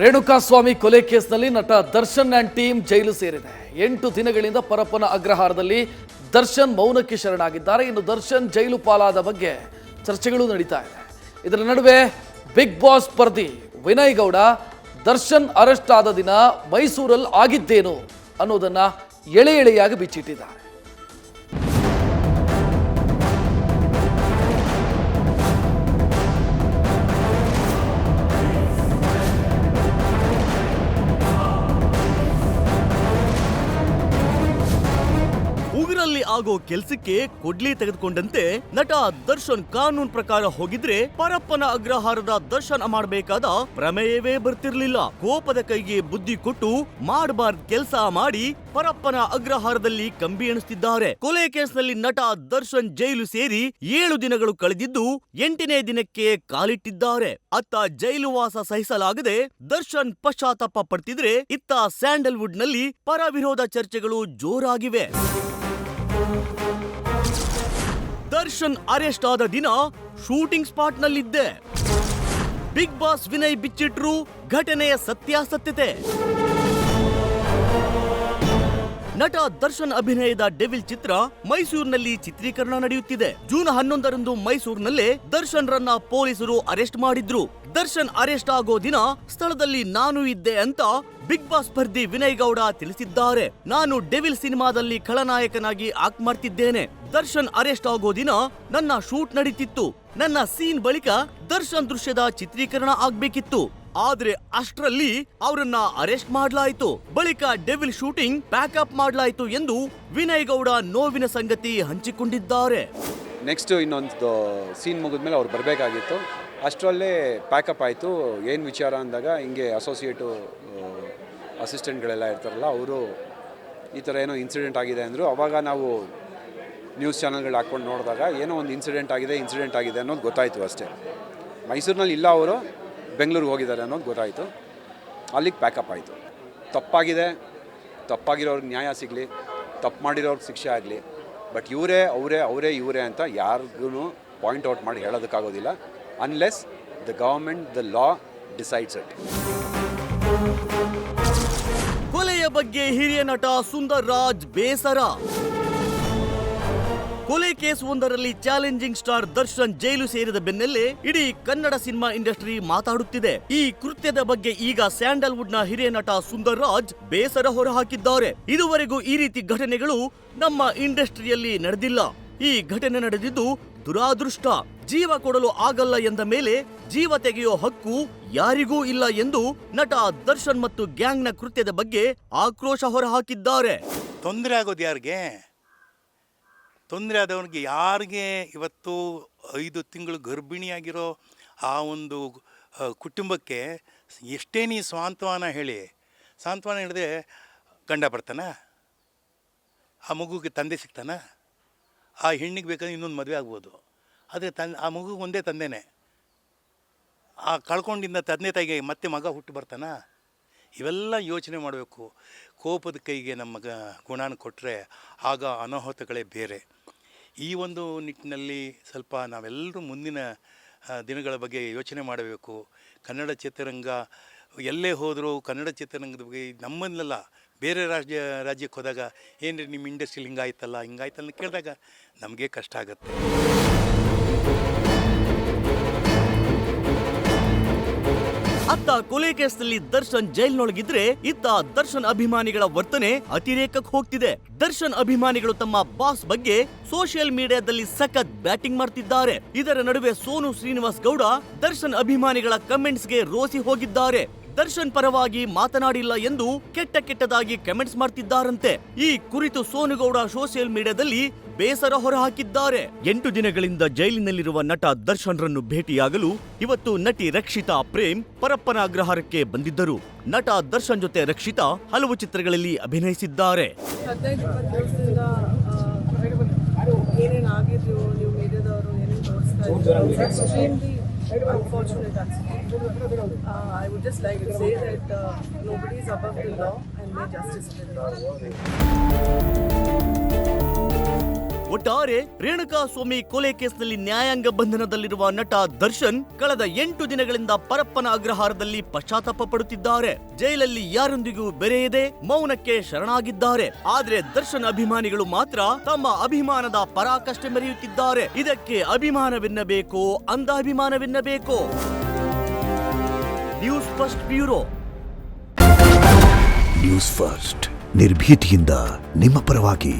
ರೇಣುಕಾಸ್ವಾಮಿ ಕೊಲೆ ಕೇಸ್ನಲ್ಲಿ ನಟ ದರ್ಶನ್ ಆ್ಯಂಡ್ ಟೀಮ್ ಜೈಲು ಸೇರಿದೆ. 8 ದಿನಗಳಿಂದ ಪರಪ್ಪನ ಅಗ್ರಹಾರದಲ್ಲಿ ದರ್ಶನ್ ಮೌನಕ್ಕೆ ಶರಣಾಗಿದ್ದಾರೆ. ಇನ್ನು ದರ್ಶನ್ ಜೈಲು ಪಾಲಾದ ಬಗ್ಗೆ ಚರ್ಚೆಗಳು ನಡೀತಾ ಇದೆ. ಇದರ ನಡುವೆ ಬಿಗ್ ಬಾಸ್ ಸ್ಪರ್ಧಿ ವಿನಯ್ ಗೌಡ ದರ್ಶನ್ ಅರೆಸ್ಟ್ ಆದ ದಿನ ಮೈಸೂರಲ್ಲಿ ಆಗಿದ್ದೇನು ಅನ್ನೋದನ್ನ ಎಳೆ ಎಳೆಯಾಗಿ ಬಿಚ್ಚಿಟ್ಟಿದ್ದಾರೆ. ಊರಲ್ಲಿ ಆಗೋ ಕೆಲ್ಸಕ್ಕೆ ಕೊಡ್ಲಿ ತೆಗೆದುಕೊಂಡಂತೆ ನಟ ದರ್ಶನ್ ಕಾನೂನು ಪ್ರಕಾರ ಹೋಗಿದ್ರೆ ಪರಪ್ಪನ ಅಗ್ರಹಾರದ ದರ್ಶನ್ ಮಾಡಬೇಕಾದ ಪ್ರಮೇಯವೇ ಬರ್ತಿರ್ಲಿಲ್ಲ. ಕೋಪದ ಕೈಗೆ ಬುದ್ಧಿ ಕೊಟ್ಟು ಮಾಡಬಾರ್ದ ಕೆಲಸ ಮಾಡಿ ಪರಪ್ಪನ ಅಗ್ರಹಾರದಲ್ಲಿ ಕಂಬಿ ಎಣಿಸ್ತಿದ್ದಾರೆ. ಕೊಲೆ ಕೇಸ್ನಲ್ಲಿ ನಟ ದರ್ಶನ್ ಜೈಲು ಸೇರಿ 7 ದಿನಗಳು ಕಳೆದಿದ್ದು 8ನೇ ದಿನಕ್ಕೆ ಕಾಲಿಟ್ಟಿದ್ದಾರೆ. ಅತ್ತ ಜೈಲು ವಾಸ ಸಹಿಸಲಾಗದೆ ದರ್ಶನ್ ಪಶ್ಚಾತ್ತಾಪ ಪಡ್ತಿದ್ರೆ, ಇತ್ತ ಸ್ಯಾಂಡಲ್ವುಡ್ ನಲ್ಲಿ ಪರ ವಿರೋಧ ಚರ್ಚೆಗಳು ಜೋರಾಗಿವೆ. ದರ್ಶನ್ ಅರೆಸ್ಟ್ ಆದ ದಿನ ಶೂಟಿಂಗ್ ಸ್ಪಾಟ್ ನಲ್ಲಿದ್ದೆ. ಬಿಗ್ ಬಾಸ್ ವಿನಯ್ ಬಿಚ್ಚಿಟ್ರು ಘಟನೆಯ ಸತ್ಯಾಸತ್ಯತೆ. ನಟ ದರ್ಶನ್ ಅಭಿನಯದ ಡೆವಿಲ್ ಚಿತ್ರ ಮೈಸೂರಿನಲ್ಲಿ ಚಿತ್ರೀಕರಣ ನಡೆಯುತ್ತಿದೆ. ಜೂನ್ 11ರಂದು ಮೈಸೂರಿನಲ್ಲೇ ದರ್ಶನ್ ರನ್ನ ಪೊಲೀಸರು ಅರೆಸ್ಟ್ ಮಾಡಿದ್ರು. ದರ್ಶನ್ ಅರೆಸ್ಟ್ ಆಗೋ ದಿನ ಸ್ಥಳದಲ್ಲಿ ನಾನು ಇದ್ದೆ ಅಂತ ಬಿಗ್ ಬಾಸ್ ಸ್ಪರ್ಧಿ ವಿನಯ್ ಗೌಡ ತಿಳಿಸಿದ್ದಾರೆ. ನಾನು ಡೆವಿಲ್ ಸಿನಿಮಾದಲ್ಲಿ ಖಳನಾಯಕನಾಗಿ ಆಕ್ಟ್ ಮಾಡ್ತಿದ್ದೇನೆ. ದರ್ಶನ್ ಅರೆಸ್ಟ್ ಆಗೋ ದಿನ ನನ್ನ ಶೂಟ್ ನಡೀತಿತ್ತು. ನನ್ನ ಸೀನ್ ಬಳಿಕ ದರ್ಶನ್ ದೃಶ್ಯದ ಚಿತ್ರೀಕರಣ ಆಗ್ಬೇಕಿತ್ತು. ಆದ್ರೆ ಅಷ್ಟರಲ್ಲಿ ಅವರನ್ನ ಅರೆಸ್ಟ್ ಮಾಡಲಾಯಿತು. ಬಳಿಕ ಡೆವಿಲ್ ಶೂಟಿಂಗ್ ಪ್ಯಾಕಪ್ ಮಾಡಲಾಯಿತು ಎಂದು ವಿನಯ್ ಗೌಡ ನೋವಿನ ಸಂಗತಿ ಹಂಚಿಕೊಂಡಿದ್ದಾರೆ. ನೆಕ್ಸ್ಟ್ ಇನ್ನೊಂದು ಸೀನ್ ಮುಗಿದ್ಮೇಲೆ ಅವ್ರು ಬರಬೇಕಾಗಿತ್ತು. ಅಷ್ಟರಲ್ಲೇ ಪ್ಯಾಕಪ್ ಆಯಿತು. ಏನು ವಿಚಾರ ಅಂದಾಗ ಹಿಂಗೆ ಅಸೋಸಿಯೇಟು ಅಸಿಸ್ಟೆಂಟ್ಗಳೆಲ್ಲ ಇರ್ತಾರಲ್ಲ, ಅವರು ಈ ಥರ ಏನೋ ಇನ್ಸಿಡೆಂಟ್ ಆಗಿದೆ ಅಂದರು. ಆವಾಗ ನಾವು ನ್ಯೂಸ್ ಚಾನಲ್ಗಳು ಹಾಕ್ಕೊಂಡು ನೋಡಿದಾಗ ಏನೋ ಒಂದು ಇನ್ಸಿಡೆಂಟ್ ಆಗಿದೆ ಅನ್ನೋದು ಗೊತ್ತಾಯಿತು ಅಷ್ಟೇ. ಮೈಸೂರಿನಲ್ಲಿ ಇಲ್ಲ, ಅವರು ಬೆಂಗಳೂರಿಗೆ ಹೋಗಿದ್ದಾರೆ ಅನ್ನೋದು ಗೊತ್ತಾಯಿತು. ಅಲ್ಲಿಗೆ ಪ್ಯಾಕಪ್ ಆಯಿತು. ತಪ್ಪಾಗಿರೋರ್ಗೆ ನ್ಯಾಯ ಸಿಗಲಿ, ತಪ್ಪು ಮಾಡಿರೋರ್ಗೆ ಶಿಕ್ಷೆ ಆಗಲಿ. ಬಟ್ ಇವರೇ ಅಂತ ಯಾರಿಗೂ ಪಾಯಿಂಟ್ ಔಟ್ ಮಾಡಿ ಹೇಳೋದಕ್ಕಾಗೋದಿಲ್ಲ, unless the government, the law decides it. ಕೊಲೆಯ ಬಗ್ಗೆ ಹಿರಿಯ ನಟ ಸುಂದರ್ ರಾಜ್ ಬೇಸರ. ಕೊಲೆ ಕೇಸ್ ಒಂದರಲ್ಲಿ ಚಾಲೆಂಜಿಂಗ್ ಸ್ಟಾರ್ ದರ್ಶನ್ ಜೈಲು ಸೇರಿದ ಬೆನ್ನಲ್ಲೇ ಇಡೀ ಕನ್ನಡ ಸಿನಿಮಾ ಇಂಡಸ್ಟ್ರಿ ಮಾತಾಡುತ್ತಿದೆ. ಈ ಕೃತ್ಯದ ಬಗ್ಗೆ ಈಗ ಸ್ಯಾಂಡಲ್ವುಡ್ ನ ಹಿರಿಯ ನಟ ಸುಂದರ್ ರಾಜ್ ಬೇಸರ ಹೊರಹಾಕಿದ್ದಾರೆ. ಇದುವರೆಗೂ ಈ ರೀತಿ ಘಟನೆಗಳು ನಮ್ಮ ಇಂಡಸ್ಟ್ರಿಯಲ್ಲಿ ನಡೆದಿಲ್ಲ. ಈ ಘಟನೆ ನಡೆದಿದ್ದು ದುರಾದೃಷ್ಟ. ಜೀವ ಕೊಡಲು ಆಗಲ್ಲ ಎಂದ ಮೇಲೆ ಜೀವ ತೆಗೆಯೋ ಹಕ್ಕು ಯಾರಿಗೂ ಇಲ್ಲ ಎಂದು ನಟ ದರ್ಶನ್ ಮತ್ತು ಗ್ಯಾಂಗ್ನ ಕೃತ್ಯದ ಬಗ್ಗೆ ಆಕ್ರೋಶ ಹೊರಹಾಕಿದ್ದಾರೆ. ತೊಂದರೆ ಆಗೋದು ಯಾರಿಗೆ? ತೊಂದರೆ ಆದವನಿಗೆ ಯಾರಿಗೆ? ಇವತ್ತು 5 ತಿಂಗಳು ಗರ್ಭಿಣಿಯಾಗಿರೋ ಆ ಒಂದು ಕುಟುಂಬಕ್ಕೆ ಎಷ್ಟೇ ನೀ ಸಾಂತ್ವನ ಹೇಳಿದೆ ಗಂಡ ಬರ್ತಾನ? ಆ ಮಗುಗೆ ತಂದೆ ಸಿಗ್ತಾನ? ಆ ಹೆಣ್ಣಿಗೆ ಬೇಕಾದ್ರೆ ಇನ್ನೊಂದು ಮದುವೆ ಆಗ್ಬೋದು. ಆದರೆ ಆ ಮಗುಗೆ ಒಂದೇ ತಂದೆನೇ. ಆ ಕಳ್ಕೊಂಡಿದ್ದ ತಂದೆ ತಾಯಿಗೆ ಮತ್ತೆ ಮಗ ಹುಟ್ಟು ಬರ್ತಾನ? ಇವೆಲ್ಲ ಯೋಚನೆ ಮಾಡಬೇಕು. ಕೋಪದ ಕೈಗೆ ನಮ್ಮ ಗುಣಾನ ಕೊಟ್ಟರೆ ಆಗ ಅನಾಹುತಗಳೇ ಬೇರೆ. ಈ ಒಂದು ನಿಟ್ಟಿನಲ್ಲಿ ಸ್ವಲ್ಪ ನಾವೆಲ್ಲರೂ ಮುಂದಿನ ದಿನಗಳ ಬಗ್ಗೆ ಯೋಚನೆ ಮಾಡಬೇಕು. ಕನ್ನಡ ಚಿತ್ರರಂಗ ಎಲ್ಲೇ ಹೋದರೂ ಕನ್ನಡ ಚಿತ್ರರಂಗದ ಬಗ್ಗೆ ನಮ್ಮನ್ನೆಲ್ಲ ಬೇರೆ ರಾಜ್ಯಕ್ಕೆ ಹೋದಾಗ ಏನ್ರಿ ನಿಮ್ಮ ಇಂಡಸ್ಟ್ರಿಯಲ್ಲಿ ಹಿಂಗಾಯ್ತಲ್ಲ ಕೇಳಿದಾಗ ನಮಗೆ ಕಷ್ಟ ಆಗುತ್ತೆ. ಅತ್ತ ಕೊಲೆ ಕೇಸ್ನಲ್ಲಿ ದರ್ಶನ್ ಜೈಲಿನೊಳಗಿದ್ರೆ, ಇತ್ತ ದರ್ಶನ್ ಅಭಿಮಾನಿಗಳ ವರ್ತನೆ ಅತಿರೇಕಕ್ಕೆ ಹೋಗ್ತಿದೆ. ದರ್ಶನ್ ಅಭಿಮಾನಿಗಳು ತಮ್ಮ ಬಾಸ್ ಬಗ್ಗೆ ಸೋಷಿಯಲ್ ಮೀಡಿಯಾದಲ್ಲಿ ಸಖತ್ ಬ್ಯಾಟಿಂಗ್ ಮಾಡ್ತಿದ್ದಾರೆ. ಇದರ ನಡುವೆ ಸೋನು ಶ್ರೀನಿವಾಸ್ ಗೌಡ ದರ್ಶನ್ ಅಭಿಮಾನಿಗಳ ಕಮೆಂಟ್ಸ್ಗೆ ರೋಸಿ ಹೋಗಿದ್ದಾರೆ. ದರ್ಶನ್ ಪರವಾಗಿ ಮಾತನಾಡಿಲ್ಲ ಎಂದು ಕೆಟ್ಟದಾಗಿ ಕಮೆಂಟ್ಸ್ ಮಾಡ್ತಿದ್ದಾರಂತೆ. ಈ ಕುರಿತು ಸೋನುಗೌಡ ಸೋಷಿಯಲ್ ಮೀಡಿಯಾದಲ್ಲಿ ಬೇಸರ ಹೊರಹಾಕಿದ್ದಾರೆ. 8 ದಿನಗಳಿಂದ ಜೈಲಿನಲ್ಲಿರುವ ನಟ ದರ್ಶನ್ ರನ್ನು ಭೇಟಿಯಾಗಲು ಇವತ್ತು ನಟಿ ರಕ್ಷಿತಾ ಪ್ರೇಮ್ ಪರಪ್ಪನ ಅಗ್ರಹಾರಕ್ಕೆ ಬಂದಿದ್ದರು. ನಟ ದರ್ಶನ್ ಜೊತೆ ರಕ್ಷಿತಾ ಹಲವು ಚಿತ್ರಗಳಲ್ಲಿ ಅಭಿನಯಿಸಿದ್ದಾರೆ. Unfortunate accident. I would just like to say that nobody is above the law and may justice be done. ಒಟ್ಟಾರೆ ರೇಣುಕಾಸ್ವಾಮಿ ಕೊಲೆ ಕೇಸ್ನಲ್ಲಿ ನ್ಯಾಯಾಂಗ ಬಂಧನದಲ್ಲಿರುವ ನಟ ದರ್ಶನ್ ಕಳೆದ 8 ದಿನಗಳಿಂದ ಪರಪ್ಪನ ಅಗ್ರಹಾರದಲ್ಲಿ ಪಶ್ಚಾತ್ತಾಪ ಪಡುತ್ತಿದ್ದಾರೆ. ಜೈಲಲ್ಲಿ ಯಾರೊಂದಿಗೂ ಬೆರೆಯದೆ ಮೌನಕ್ಕೆ ಶರಣಾಗಿದ್ದಾರೆ. ಆದ್ರೆ ದರ್ಶನ್ ಅಭಿಮಾನಿಗಳು ಮಾತ್ರ ತಮ್ಮ ಅಭಿಮಾನದ ಪರಾಕಾಷ್ಠೆ ಮೆರೆಯುತ್ತಿದ್ದಾರೆ. ಇದಕ್ಕೆ ಅಭಿಮಾನವೆನ್ನಬೇಕೋ ಅಂಧಾಭಿಮಾನವೆನ್ನಬೇಕೋ? News first bureau. News first ನಿರ್ಭೀತಿಯಿಂದ ನಿಮ್ಮ ಪರವಾಗಿ.